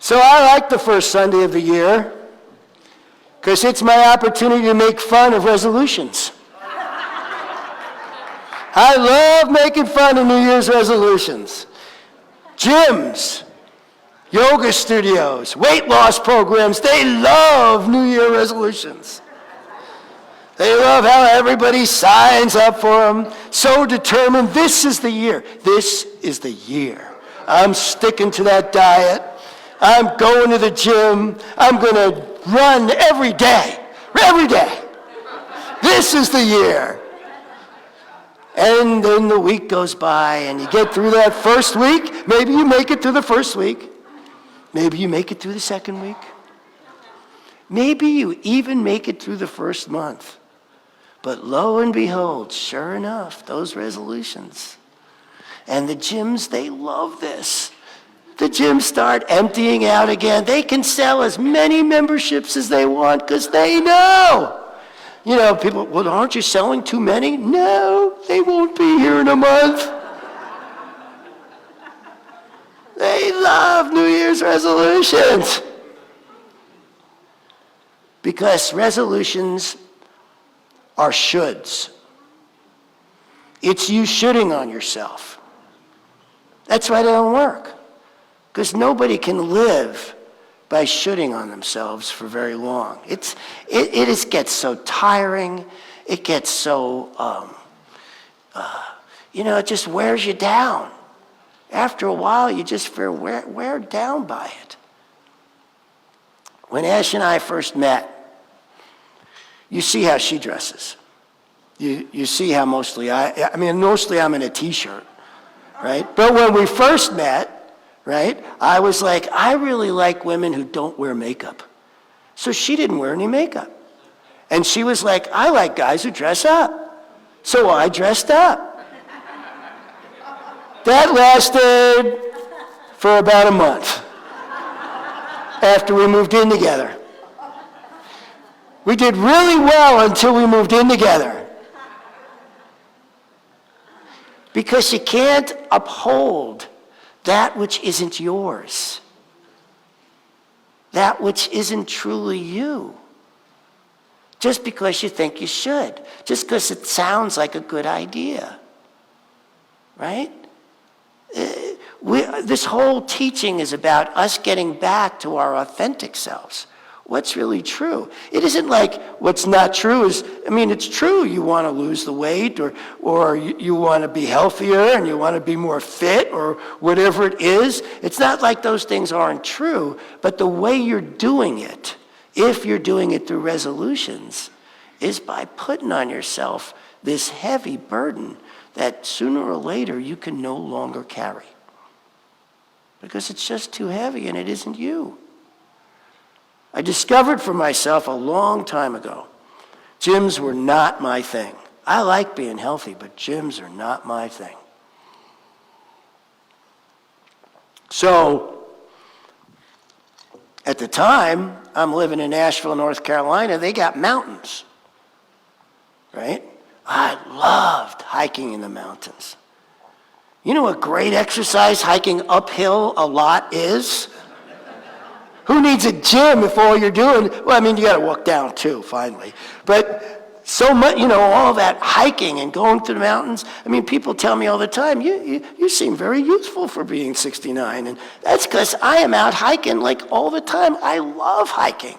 So I like the first Sunday of the year because it's my opportunity to make fun of resolutions. I love making fun of New Year's resolutions. Gyms, yoga studios, weight loss programs, they love New Year resolutions. They love how everybody signs up for them, so determined. This is the year. This is the year. I'm sticking to that diet. I'm going to the gym. I'm going to run every day. Every day. This is the year. And then the week goes by, and you get through that first week. Maybe you make it through the first week. Maybe you make it through the second week. Maybe you even make it through the first month. But lo and behold, sure enough, those resolutions. And the gyms, they love this. The gyms start emptying out again. They can sell as many memberships as they want because they know. You know, people, well, aren't you selling too many? No, they won't be here in a month. They love New Year's resolutions. Because resolutions are shoulds. It's you shoulding on yourself. That's why they don't work. Because nobody can live by shoulding on themselves for very long. It gets so tiring. It gets so, it just wears you down. After a while, you just feel wear down by it. When Ash and I first met, you see how she dresses. You see how mostly I'm in a t-shirt, right? But when we first met, right, I was like, I really like women who don't wear makeup. So she didn't wear any makeup. And she was like, I like guys who dress up. So I dressed up. That lasted for about a month after we moved in together. We did really well until we moved in together. Because you can't uphold that which isn't yours. That which isn't truly you. Just because you think you should. Just because it sounds like a good idea. Right? This whole teaching is about us getting back to our authentic selves. What's really true? It isn't like what's not true is, it's true you want to lose the weight or you want to be healthier and you want to be more fit or whatever it is. It's not like those things aren't true, but the way you're doing it, if you're doing it through resolutions, is by putting on yourself this heavy burden that sooner or later you can no longer carry. Because it's just too heavy and it isn't you. I discovered for myself a long time ago, gyms were not my thing. I like being healthy, but gyms are not my thing. So, at the time, I'm living in Asheville, North Carolina, they got mountains, right? I loved hiking in the mountains. You know what great exercise hiking uphill a lot is? Who needs a gym if all you're doing, you got to walk down too, finally. But so much, all that hiking and going through the mountains, people tell me all the time, you seem very youthful for being 69. And that's because I am out hiking like all the time. I love hiking.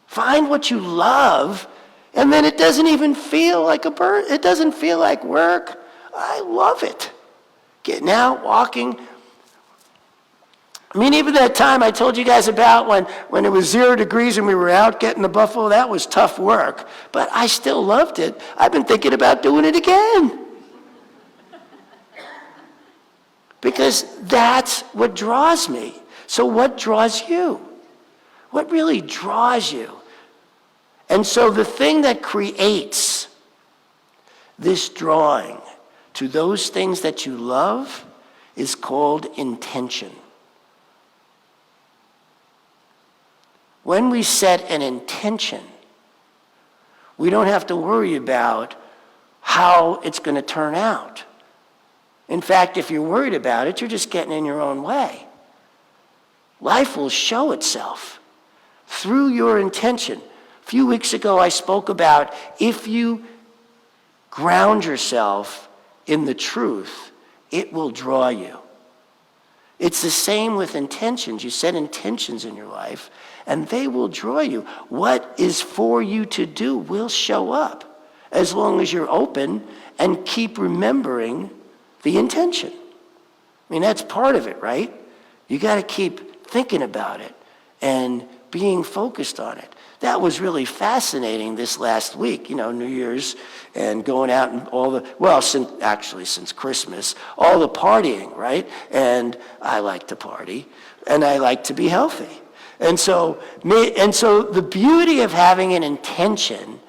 Find what you love, and then it doesn't even feel like a burden. It doesn't feel like work. I love it. Getting out, walking. Even that time I told you guys about when it was 0 degrees and we were out getting the buffalo, that was tough work. But I still loved it. I've been thinking about doing it again. Because that's what draws me. So what draws you? What really draws you? And so the thing that creates this drawing to those things that you love is called intention. When we set an intention, we don't have to worry about how it's going to turn out. In fact, if you're worried about it, you're just getting in your own way. Life will show itself through your intention. A few weeks ago, I spoke about if you ground yourself in the truth, it will draw you. It's the same with intentions. You set intentions in your life, and they will draw you. What is for you to do will show up as long as you're open and keep remembering the intention. I mean, that's part of it, right? You got to keep thinking about it and being focused on it. That was really fascinating this last week, New Year's and going out and since Christmas, all the partying, right? And I like to party and I like to be healthy. And so the beauty of having an intention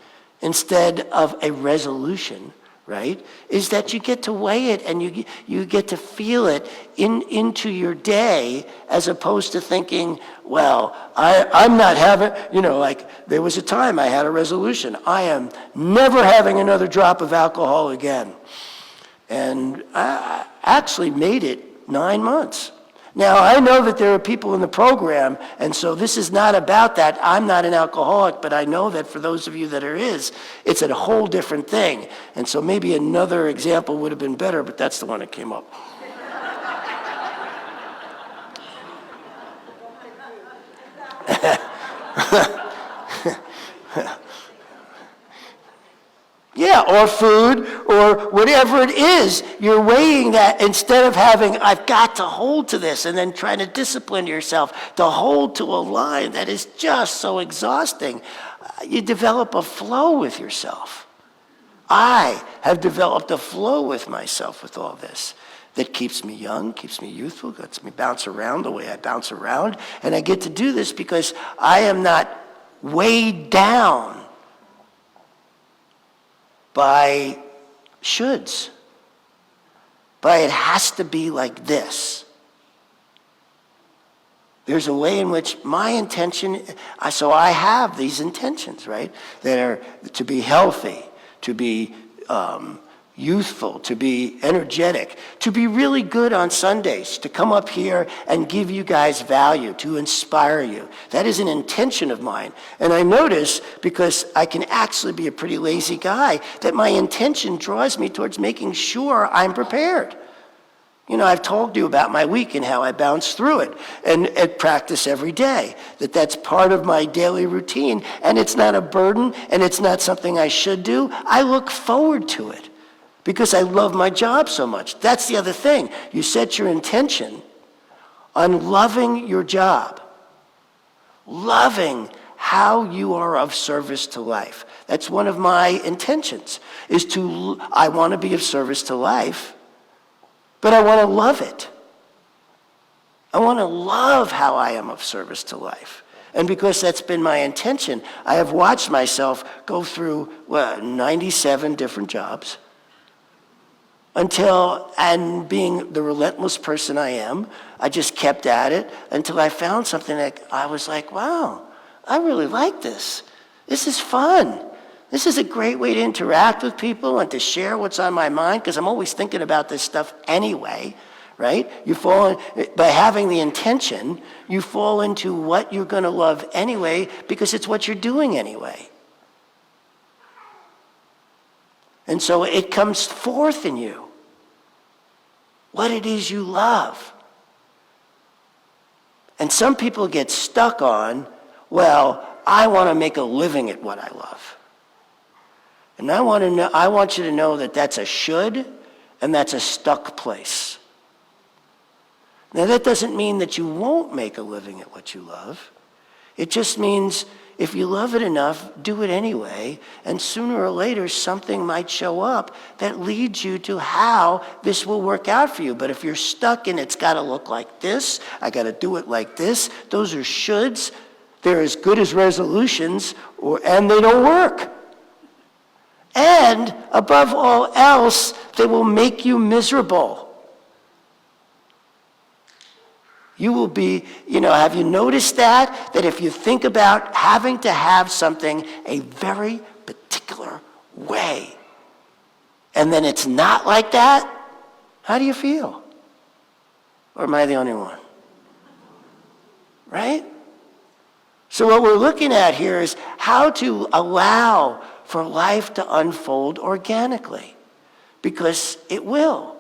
instead of a resolution, right, is that you get to weigh it and you get to feel it into your day, as opposed to thinking, well, I'm not having, like there was a time I had a resolution. I am never having another drop of alcohol again. And I actually made it 9 months. Now, I know that there are people in the program, and so this is not about that. I'm not an alcoholic, but I know that for those of you that it's a whole different thing. And so maybe another example would have been better, but that's the one that came up. Yeah, or food, or whatever it is, you're weighing that instead of having, I've got to hold to this, and then trying to discipline yourself to hold to a line that is just so exhausting. You develop a flow with yourself. I have developed a flow with myself with all this that keeps me young, keeps me youthful, lets me bounce around the way I bounce around, and I get to do this because I am not weighed down by shoulds, but it has to be like this. There's a way in which my intention, so I have these intentions, right? That are to be healthy, to be youthful, to be energetic, to be really good on Sundays, to come up here and give you guys value, to inspire you. That is an intention of mine. And I notice, because I can actually be a pretty lazy guy, that my intention draws me towards making sure I'm prepared. I've told you about my week and how I bounce through it and practice every day, that's part of my daily routine, and it's not a burden and it's not something I should do. I look forward to it because I love my job so much. That's the other thing. You set your intention on loving your job, loving how you are of service to life. That's one of my intentions, I want to be of service to life, but I want to love it. I want to love how I am of service to life. And because that's been my intention, I have watched myself go through 97 different jobs and being the relentless person I am, I just kept at it until I found something that I was like, wow, I really like this. This is fun. This is a great way to interact with people and to share what's on my mind, because I'm always thinking about this stuff anyway, right? By having the intention, you fall into what you're going to love anyway, because it's what you're doing anyway. And so it comes forth in you what it is you love. And some people get stuck on, well, I want to make a living at what I love. And I want you to know that that's a should, and that's a stuck place. Now, that doesn't mean that you won't make a living at what you love. It just means if you love it enough, do it anyway, and sooner or later something might show up that leads you to how this will work out for you. But if you're stuck in it's got to look like this, I got to do it like this, those are shoulds. They're as good as resolutions, and they don't work. And above all else, they will make you miserable. You will be, have you noticed that? That if you think about having to have something a very particular way, and then it's not like that, how do you feel? Or am I the only one? right? So what we're looking at here is how to allow for life to unfold organically, because it will.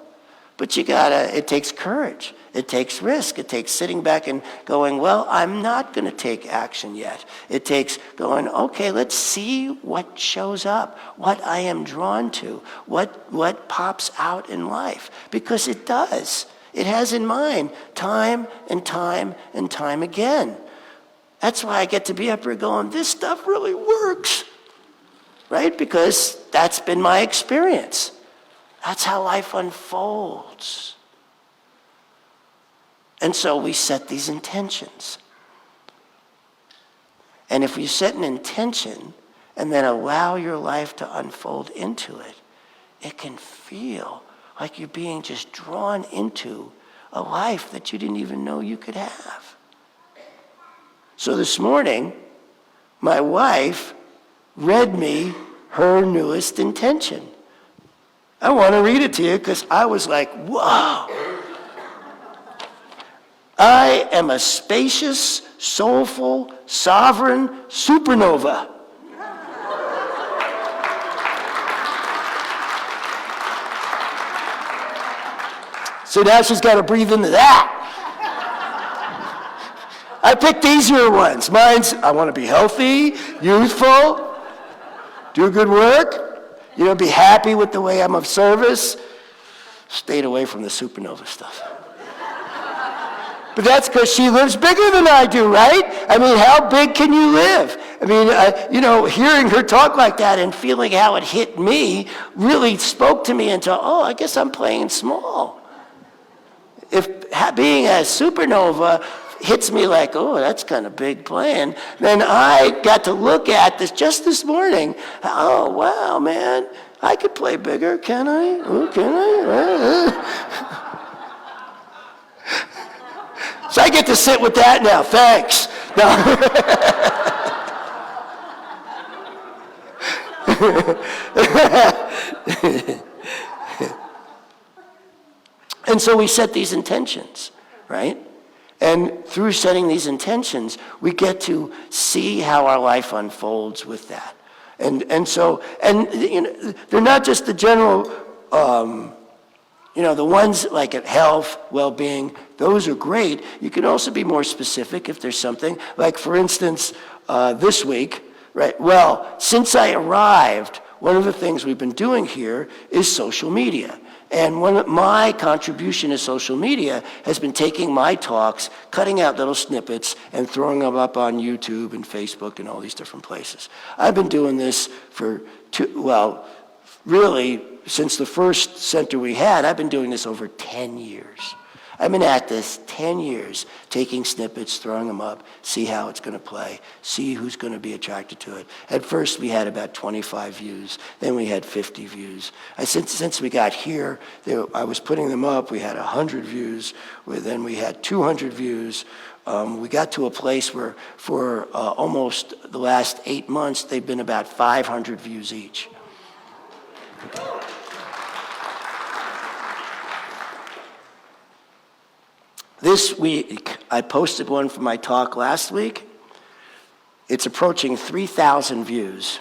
But it takes courage. It takes risk. It takes sitting back and going, well, I'm not going to take action yet. It takes going, okay, let's see what shows up, what I am drawn to, what pops out in life. Because it does. It has in mind time and time and time again. That's why I get to be up here going, this stuff really works, right? Because that's been my experience. That's how life unfolds. And so we set these intentions. And if you set an intention and then allow your life to unfold into it, it can feel like you're being just drawn into a life that you didn't even know you could have. So this morning, my wife read me her newest intention. I want to read it to you because I was like, whoa. I am a spacious, soulful, sovereign supernova. So now she's got to breathe into that. I picked easier ones. Mine's, I want to be healthy, youthful, do good work, be happy with the way I'm of service. Stayed away from the supernova stuff. But that's because she lives bigger than I do, right? I mean, how big can you live? I mean, hearing her talk like that and feeling how it hit me really spoke to me into, I guess I'm playing small. If being a supernova hits me like, that's kind of big playing, then I got to look at this just this morning. Oh, wow, man, I could play bigger, can I? Oh, can I? So I get to sit with that now, thanks. And so we set these intentions, right? And through setting these intentions, we get to see how our life unfolds with that. And so they're not just the general, the ones like at health, well-being, those are great. You can also be more specific if there's something. Like, for instance, this week, right? Well, since I arrived, one of the things we've been doing here is social media. And my contribution to social media has been taking my talks, cutting out little snippets, and throwing them up on YouTube and Facebook and all these different places. I've been doing this for really, since the first center we had, I've been doing this over 10 years. I've been at this 10 years, taking snippets, throwing them up, see how it's going to play, see who's going to be attracted to it. At first, we had about 25 views. Then we had 50 views. Since we got here, I was putting them up. We had 100 views. Then we had 200 views. We got to a place where for almost the last 8 months, they've been about 500 views each. This week, I posted one from my talk last week. It's approaching 3,000 views.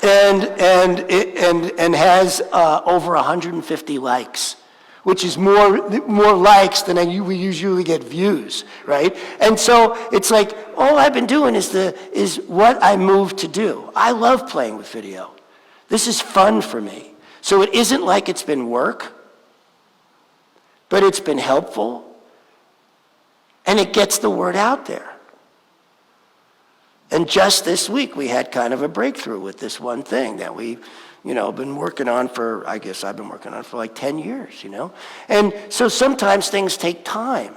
And has over 150 likes, which is more likes than we usually get views, right? And so it's like all I've been doing is what I moved to do. I love playing with video. This is fun for me. So it isn't like it's been work, but it's been helpful, and it gets the word out there. And just this week, we had kind of a breakthrough with this one thing that we, been working on for, I guess I've been working on for like 10 years, And so sometimes things take time.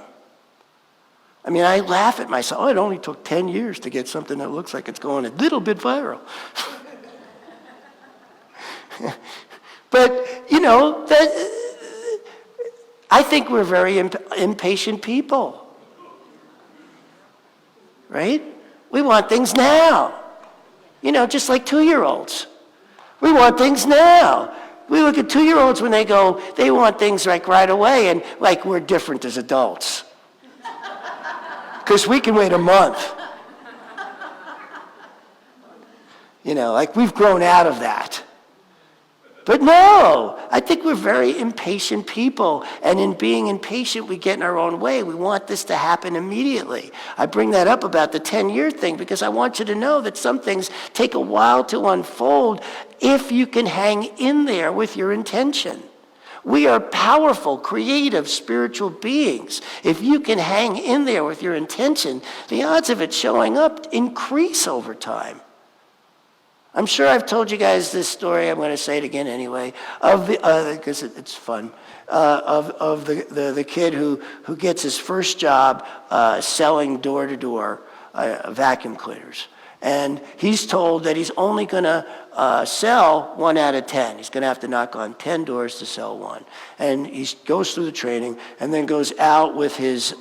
I mean, I laugh at myself. It only took 10 years to get something that looks like it's going a little bit viral. But, I think we're very impatient people, right? We want things now, just like 2-year-olds. We want things now. We look at 2-year-olds when they go, they want things like right away, and like we're different as adults. Because we can wait a month. Like we've grown out of that. But no, I think we're very impatient people. And in being impatient, we get in our own way. We want this to happen immediately. I bring that up about the 10-year thing because I want you to know that some things take a while to unfold if you can hang in there with your intention. We are powerful, creative, spiritual beings. If you can hang in there with your intention, the odds of it showing up increase over time. I'm sure I've told you guys this story. I'm going to say it again anyway. Because it's fun. Of the kid who gets his first job selling door to door vacuum cleaners, and he's told that he's only going to sell 1 out of 10. He's going to have to knock on 10 doors to sell one, and he goes through the training, and then goes out with his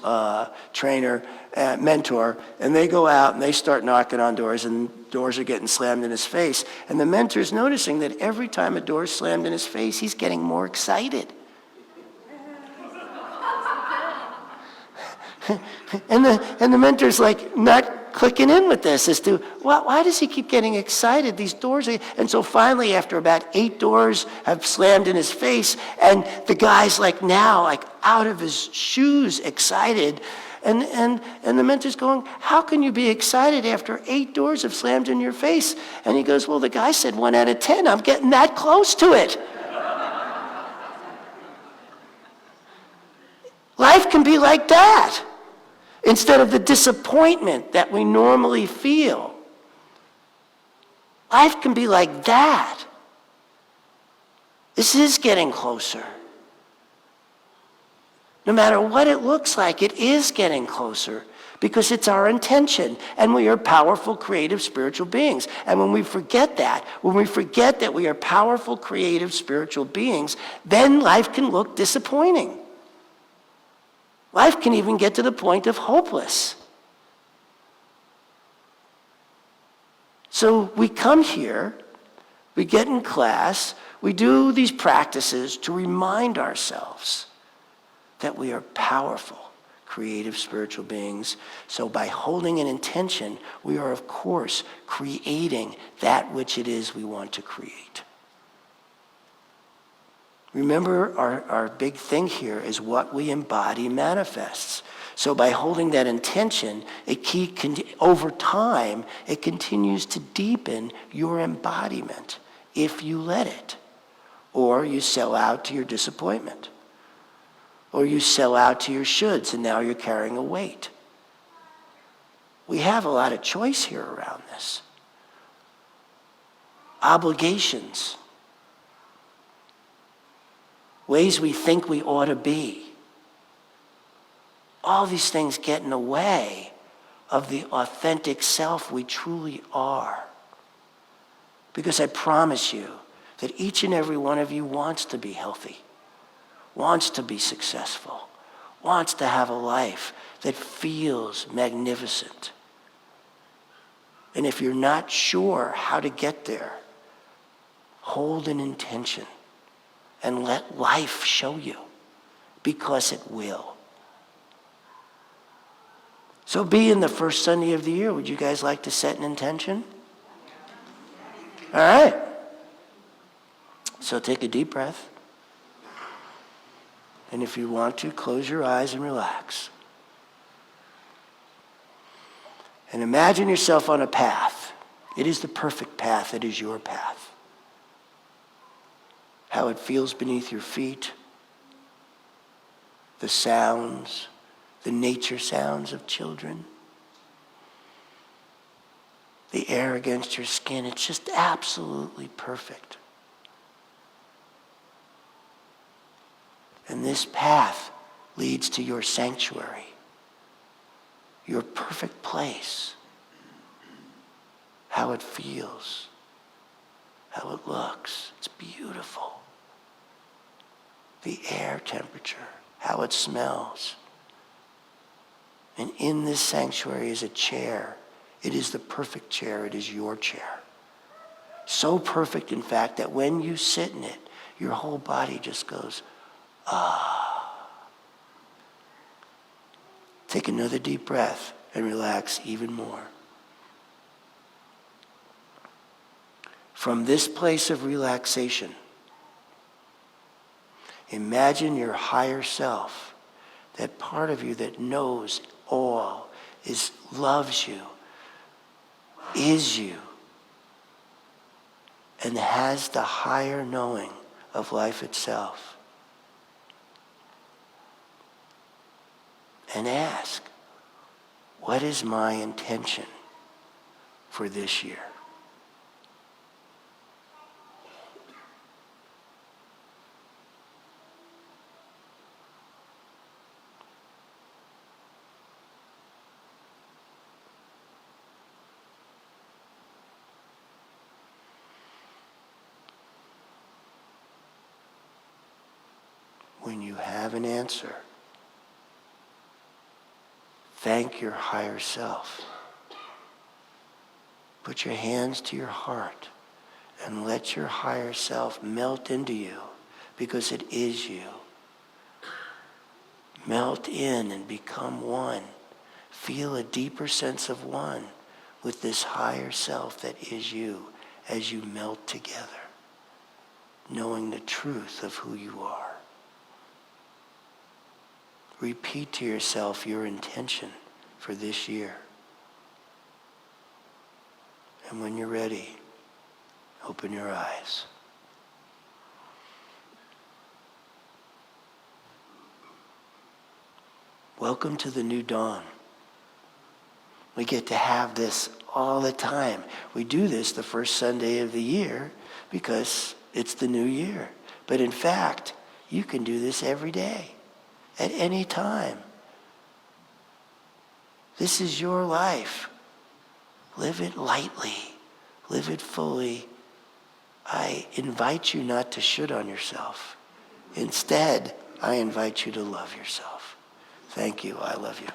trainer. Mentor, and they go out and they start knocking on doors, and doors are getting slammed in his face. And the mentor's noticing that every time a door is slammed in his face, he's getting more excited. and the mentor's like not clicking in with this as to why does he keep getting excited? These doors, and so finally, after about 8 doors have slammed in his face, and the guy's like now like out of his shoes, excited. And the mentor's going, how can you be excited after 8 doors have slammed in your face? And he goes, well, the guy said 1 out of 10. I'm getting that close to it. Life can be like that. Instead of the disappointment that we normally feel. Life can be like that. This is getting closer. No matter what it looks like, it is getting closer because it's our intention, and we are powerful, creative, spiritual beings. And when we forget that we are powerful, creative, spiritual beings, then life can look disappointing. Life can even get to the point of hopeless. So we come here, we get in class, we do these practices to remind ourselves that we are powerful, creative, spiritual beings. So by holding an intention, we are, of course, creating that which it is we want to create. Remember, our big thing here is what we embody manifests. So by holding that intention, over time, it continues to deepen your embodiment if you let it. Or you sell out to your disappointment. Or you sell out to your shoulds, and now you're carrying a weight. We have a lot of choice here around this. Obligations. Ways we think we ought to be. All these things get in the way of the authentic self we truly are. Because I promise you that each and every one of you wants to be healthy. Wants to be successful, wants to have a life that feels magnificent. And if you're not sure how to get there, hold an intention and let life show you, because it will. So being the first Sunday of the year, would you guys like to set an intention? All right. So take a deep breath. And if you want to, close your eyes and relax. And imagine yourself on a path. It is the perfect path. It is your path. How it feels beneath your feet. The sounds, the nature sounds of children. The air against your skin. It's just absolutely perfect. And this path leads to your sanctuary, your perfect place, how it feels, how it looks. It's beautiful. The air temperature, how it smells. And in this sanctuary is a chair. It is the perfect chair. It is your chair. So perfect, in fact, that when you sit in it, your whole body just goes, Take another deep breath and relax even more. From this place of relaxation, imagine your higher self, that part of you that knows all, loves you, is you, and has the higher knowing of life itself. And ask, what is my intention for this year? When you have an answer, thank your higher self. Put your hands to your heart and let your higher self melt into you, because it is you. Melt in and become one. Feel a deeper sense of one with this higher self that is you as you melt together, knowing the truth of who you are. Repeat to yourself your intention for this year. And when you're ready, open your eyes. Welcome to the new dawn. We get to have this all the time. We do this the first Sunday of the year because it's the new year. But in fact, you can do this every day, at any time. This is your life. Live it lightly. Live it fully. I invite you not to should on yourself. Instead, I invite you to love yourself. Thank you. I love you.